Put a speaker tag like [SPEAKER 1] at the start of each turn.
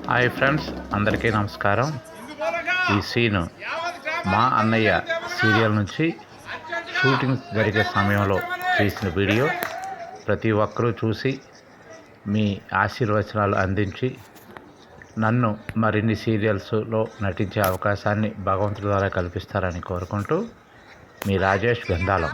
[SPEAKER 1] Hi friends, అందరికీ నమస్కారం. ఈ సీను మా అన్నయ్య సీరియల్ నుంచి షూటింగ్ జరిగే సమయంలో తీసిన వీడియో. ప్రతి ఒక్కరూ చూసి మీ ఆశీర్వచనాలు అందించి నన్ను మరిన్ని సీరియల్స్లో నటించే అవకాశాన్ని భగవంతుడి ద్వారా కల్పిస్తారని కోరుకుంటూ మీ రాజేష్ గంధాలం.